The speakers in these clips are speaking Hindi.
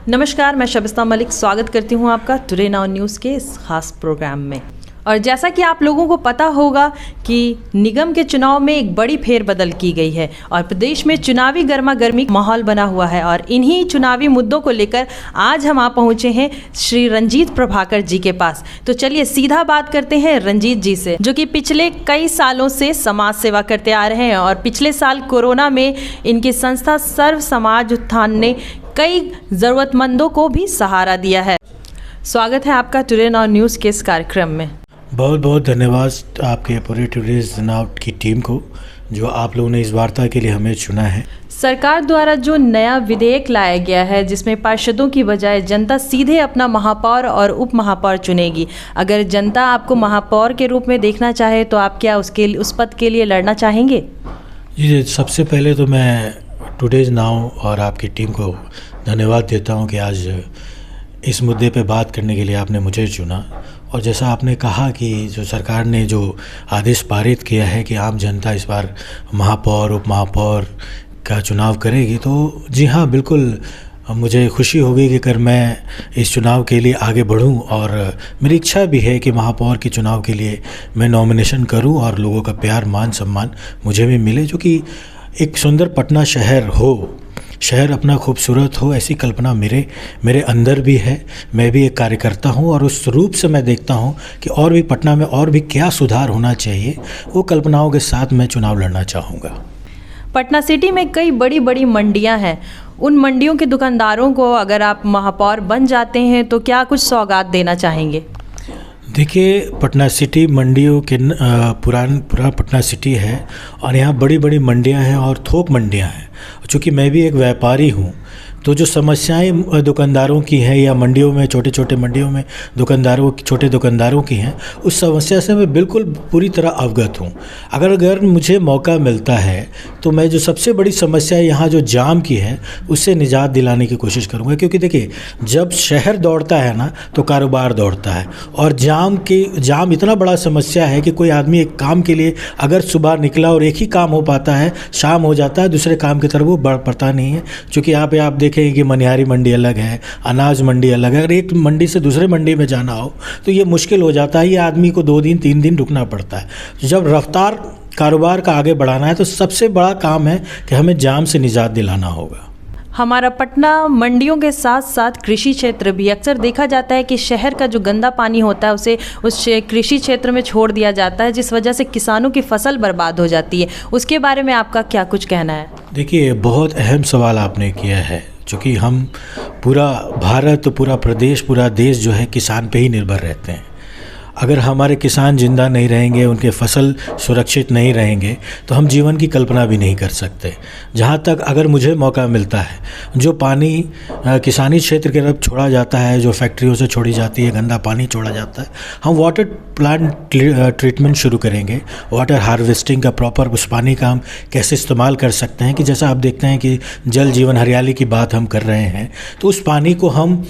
नमस्कार, मैं शबिस्ता मलिक स्वागत करती हूं आपका टुडे नाउ न्यूज़ के इस खास प्रोग्राम में। और जैसा कि आप लोगों को पता होगा कि निगम के चुनाव में एक बड़ी फेरबदल की गई है और प्रदेश में चुनावी गर्मा गर्मी माहौल बना हुआ है और इन्हीं चुनावी मुद्दों को लेकर आज हम आ पहुंचे हैं श्री रंजीत प्रभाकर जी के पास। तो चलिए सीधा बात करते हैं रंजीत जी से, जो कि पिछले कई सालों से समाज सेवा करते आ रहे हैं और पिछले साल कोरोना में इनकी संस्था सर्व समाज उत्थान ने कई ज़रूरतमंदों को भी सहारा दिया है। स्वागत है आपका टुडे नाउ न्यूज़ के इस कार्यक्रम में। बहुत बहुत धन्यवाद आपके पूरे टुडेज नाउ की टीम को, जो आप लोगों ने इस वार्ता के लिए हमें चुना है। सरकार द्वारा जो नया विधेयक लाया गया है जिसमें पार्षदों की बजाय जनता सीधे अपना महापौर और उप महापौर चुनेगी, अगर जनता आपको महापौर के रूप में देखना चाहे तो आप क्या उस पद के लिए लड़ना चाहेंगे? जी, सबसे पहले तो मैं टुडेज नाउ और आपकी टीम को धन्यवाद देता हूं कि आज इस मुद्दे पे बात करने के लिए आपने मुझे चुना। और जैसा आपने कहा कि जो सरकार ने जो आदेश पारित किया है कि आम जनता इस बार महापौर उप महापौर का चुनाव करेगी, तो जी हाँ, बिल्कुल मुझे खुशी होगी कि अगर मैं इस चुनाव के लिए आगे बढ़ूं और मेरी इच्छा भी है कि महापौर के चुनाव के लिए मैं नॉमिनेशन करूं और लोगों का प्यार मान सम्मान मुझे भी मिले, जो कि एक सुंदर पटना शहर हो, शहर अपना खूबसूरत हो, ऐसी कल्पना मेरे अंदर भी है। मैं भी एक कार्यकर्ता हूं और उस रूप से मैं देखता हूं कि और भी पटना में और भी क्या सुधार होना चाहिए, वो कल्पनाओं के साथ मैं चुनाव लड़ना चाहूँगा। पटना सिटी में कई बड़ी बड़ी मंडियां हैं, उन मंडियों के दुकानदारों को अगर आप महापौर बन जाते हैं तो क्या कुछ सौगात देना चाहेंगे? देखिए, पटना सिटी मंडियों के पूरा पटना सिटी है और यहाँ बड़ी बड़ी मंडियाँ हैं और थोक मंडियाँ हैं। चूँकि मैं भी एक व्यापारी हूँ, तो जो समस्याएं दुकानदारों की हैं या मंडियों में छोटे मंडियों में छोटे दुकानदारों की हैं, उस समस्या से मैं बिल्कुल पूरी तरह अवगत हूँ। अगर मुझे मौका मिलता है तो मैं जो सबसे बड़ी समस्या यहाँ जो जाम की है उससे निजात दिलाने की कोशिश करूँगा, क्योंकि देखिए, जब शहर दौड़ता है ना तो कारोबार दौड़ता है। और जाम इतना बड़ा समस्या है कि कोई आदमी एक काम के लिए अगर सुबह निकला और एक ही काम हो पाता है, शाम हो जाता है, दूसरे काम की तरफ वो बढ़ पाता नहीं है। चूँकि यहाँ पे आप देखें कि मनिहारी मंडी अलग है, अनाज मंडी अलग है। अगर एक मंडी से दूसरे मंडी में जाना हो तो ये मुश्किल हो जाता है, ये आदमी को 2 दिन 3 दिन रुकना पड़ता है। जब रफ्तार कारोबार का आगे बढ़ाना है तो सबसे बड़ा काम है कि हमें जाम से निजात दिलाना होगा। हमारा पटना मंडियों के साथ साथ कृषि क्षेत्र भी, अक्सर देखा जाता है कि शहर का जो गंदा पानी होता है उसे उस कृषि क्षेत्र में छोड़ दिया जाता है, जिस वजह से किसानों की फसल बर्बाद हो जाती है। उसके बारे में आपका क्या कुछ कहना है? देखिए, बहुत अहम सवाल आपने किया है, क्योंकि हम पूरा भारत, पूरा प्रदेश, पूरा देश जो है किसान पे ही निर्भर रहते हैं। अगर हमारे किसान जिंदा नहीं रहेंगे, उनके फसल सुरक्षित नहीं रहेंगे, तो हम जीवन की कल्पना भी नहीं कर सकते। जहाँ तक अगर मुझे मौका मिलता है, जो पानी किसानी क्षेत्र की तरफ छोड़ा जाता है, जो फैक्ट्रियों से छोड़ी जाती है गंदा पानी छोड़ा जाता है, हम वाटर प्लांट ट्रीटमेंट शुरू करेंगे। वाटर हार्वेस्टिंग का प्रॉपर उस पानी का हम कैसे इस्तेमाल कर सकते हैं कि जैसा आप देखते हैं कि जल जीवन हरियाली की बात हम कर रहे हैं, तो उस पानी को हम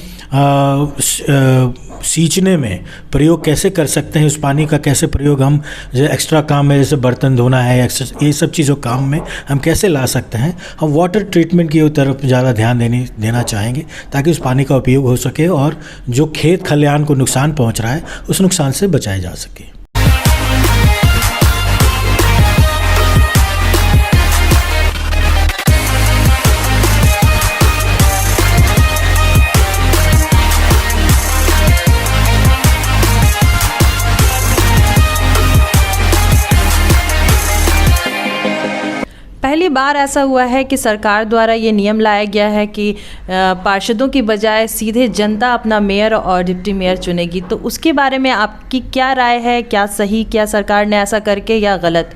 सींचने में प्रयोग कैसे कर सकते हैं, उस पानी का कैसे प्रयोग हम जैसे एक्स्ट्रा काम में, जैसे बर्तन धोना है, ये सब चीज़ों काम में हम कैसे ला सकते हैं। हम वाटर ट्रीटमेंट की तरफ ज़्यादा ध्यान देना चाहेंगे, ताकि उस पानी का उपयोग हो सके और जो खेत खलिहान को नुकसान पहुंच रहा है उस नुकसान से बचाया जा सके। पहली बार ऐसा हुआ है कि सरकार द्वारा ये नियम लाया गया है कि पार्षदों की बजाय सीधे जनता अपना मेयर और डिप्टी मेयर चुनेगी। तो उसके बारे में आपकी क्या राय है? क्या सही, क्या सरकार ने ऐसा करके, या गलत?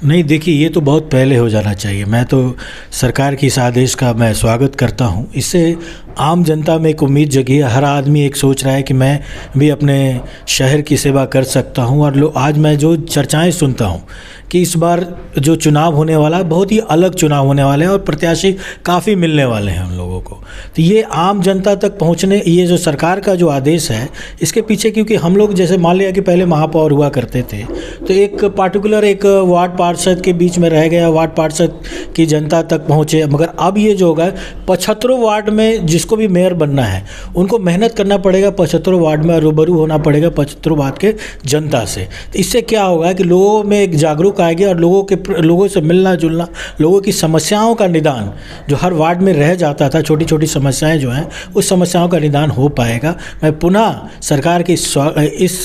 नहीं, देखिए, ये तो बहुत पहले हो जाना चाहिए। मैं तो सरकार की इस आदेश का मैं स्वागत करता हूँ। इससे आम जनता में एक उम्मीद जगी है। हर आदमी एक सोच रहा है कि मैं भी अपने शहर की सेवा कर सकता हूँ। और आज मैं जो चर्चाएं सुनता हूँ कि इस बार जो चुनाव होने वाला है बहुत ही अलग चुनाव होने वाले हैं और प्रत्याशी काफ़ी मिलने वाले हैं हम लोगों को, तो ये आम जनता तक पहुंचने, ये जो सरकार का जो आदेश है इसके पीछे, क्योंकि हम लोग जैसे मान लिया कि पहले महापौर हुआ करते थे तो एक पार्टिकुलर एक वार्ड पार्षद के बीच में रह गया, वार्ड पार्षद की जनता तक पहुँचे, मगर अब ये जो होगा 75 वार्ड में जिस जिसको भी मेयर बनना है उनको मेहनत करना पड़ेगा, 75 वार्ड में रूबरू होना पड़ेगा 75 वार्ड के जनता से। तो इससे क्या होगा कि लोगों में एक जागरूक आएगी और लोगों से मिलना जुलना, लोगों की समस्याओं का निदान जो हर वार्ड में रह जाता था, छोटी छोटी समस्याएं जो हैं उस समस्याओं का निदान हो पाएगा। मैं पुनः सरकार के इस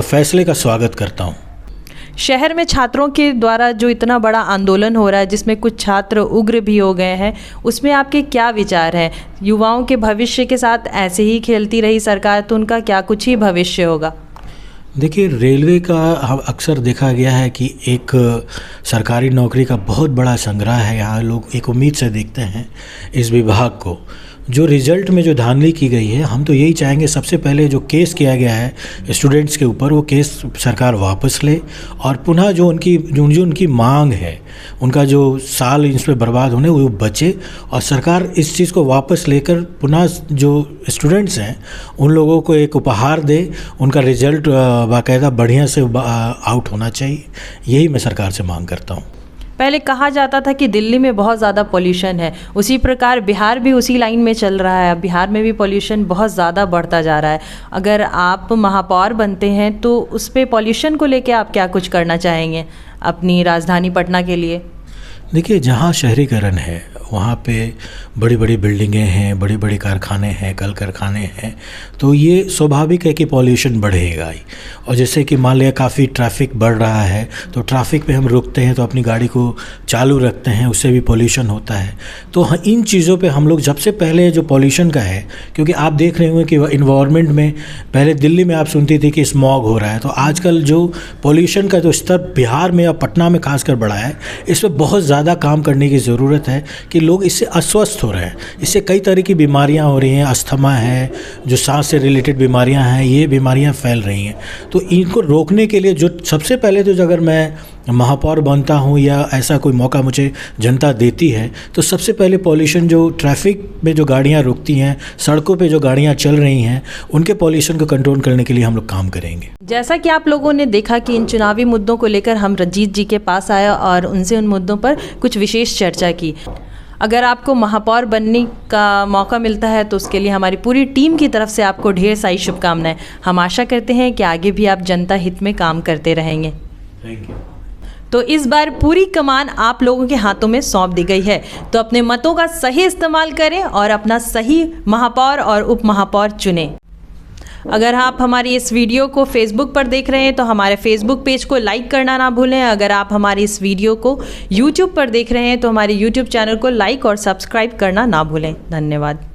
फैसले का स्वागत करता हूं। शहर में छात्रों के द्वारा जो इतना बड़ा आंदोलन हो रहा है जिसमें कुछ छात्र उग्र भी हो गए हैं, उसमें आपके क्या विचार हैं? युवाओं के भविष्य के साथ ऐसे ही खेलती रही सरकार तो उनका क्या कुछ ही भविष्य होगा? देखिए, रेलवे का अक्सर देखा गया है कि एक सरकारी नौकरी का बहुत बड़ा संग्रह है। यहाँ लोग एक उम्मीद से देखते हैं इस विभाग को। जो रिज़ल्ट में जो धांधली की गई है, हम तो यही चाहेंगे सबसे पहले जो केस किया गया है स्टूडेंट्स के ऊपर, वो केस सरकार वापस ले और पुनः जो उनकी मांग है, उनका जो साल इस पर बर्बाद होने वो बचे और सरकार इस चीज़ को वापस लेकर पुनः जो स्टूडेंट्स हैं उन लोगों को एक उपहार दे, उनका रिज़ल्ट बाकायदा बढ़िया से आउट होना चाहिए। यही मैं सरकार से मांग करता हूँ। पहले कहा जाता था कि दिल्ली में बहुत ज़्यादा पोल्यूशन है, उसी प्रकार बिहार भी उसी लाइन में चल रहा है। बिहार में भी पोल्यूशन बहुत ज़्यादा बढ़ता जा रहा है। अगर आप महापौर बनते हैं तो उस पे पोल्यूशन को लेके आप क्या कुछ करना चाहेंगे अपनी राजधानी पटना के लिए? देखिए, जहाँ शहरीकरण है वहाँ पे बड़ी बड़ी बिल्डिंगें हैं, बड़ी बड़ी कारखाने हैं, कल कारखाने हैं, तो ये स्वाभाविक है कि पॉल्यूशन बढ़ेगा ही। और जैसे कि मान लिया काफ़ी ट्रैफिक बढ़ रहा है तो ट्रैफिक पे हम रुकते हैं तो अपनी गाड़ी को चालू रखते हैं, उससे भी पॉल्यूशन होता है। तो इन चीज़ों पे हम लोग सबसे पहले जो पॉल्यूशन का है, क्योंकि आप देख रहे होंगे कि इन्वायरमेंट में पहले दिल्ली में आप सुनती थी कि स्मॉग हो रहा है, तो आजकल जो पॉल्यूशन का जो स्तर बिहार में या पटना में खासकर बढ़ा है, इस पर बहुत ज़्यादा काम करने की ज़रूरत है कि लोग इससे अस्वस्थ हो रहे हैं। इससे कई तरह की बीमारियां हो रही हैं, अस्थमा है, जो सांस से रिलेटेड बीमारियां हैं, ये बीमारियां फैल रही हैं। तो इनको रोकने के लिए जो सबसे पहले तो अगर मैं महापौर बनता हूं या ऐसा कोई मौका मुझे जनता देती है तो सबसे पहले पॉल्यूशन, जो ट्रैफिक में जो गाड़ियां रुकती हैं, सड़कों पे जो गाड़ियां चल रही हैं, उनके पॉल्यूशन को कंट्रोल करने के लिए हम लोग काम करेंगे। जैसा कि आप लोगों ने देखा कि इन चुनावी मुद्दों को लेकर हम रंजीत जी के पास आए और उनसे उन मुद्दों पर कुछ विशेष चर्चा की। अगर आपको महापौर बनने का मौका मिलता है तो उसके लिए हमारी पूरी टीम की तरफ से आपको ढेर सारी शुभकामनाएं। हम आशा करते हैं कि आगे भी आप जनता हित में काम करते रहेंगे। Thank you. तो इस बार पूरी कमान आप लोगों के हाथों में सौंप दी गई है, तो अपने मतों का सही इस्तेमाल करें और अपना सही महापौर और उप महापौर चुनें। अगर आप हमारी इस वीडियो को फेसबुक पर देख रहे हैं तो हमारे फेसबुक पेज को लाइक करना ना भूलें। अगर आप हमारी इस वीडियो को यूट्यूब पर देख रहे हैं तो हमारे यूट्यूब चैनल को लाइक और सब्सक्राइब करना ना भूलें। धन्यवाद।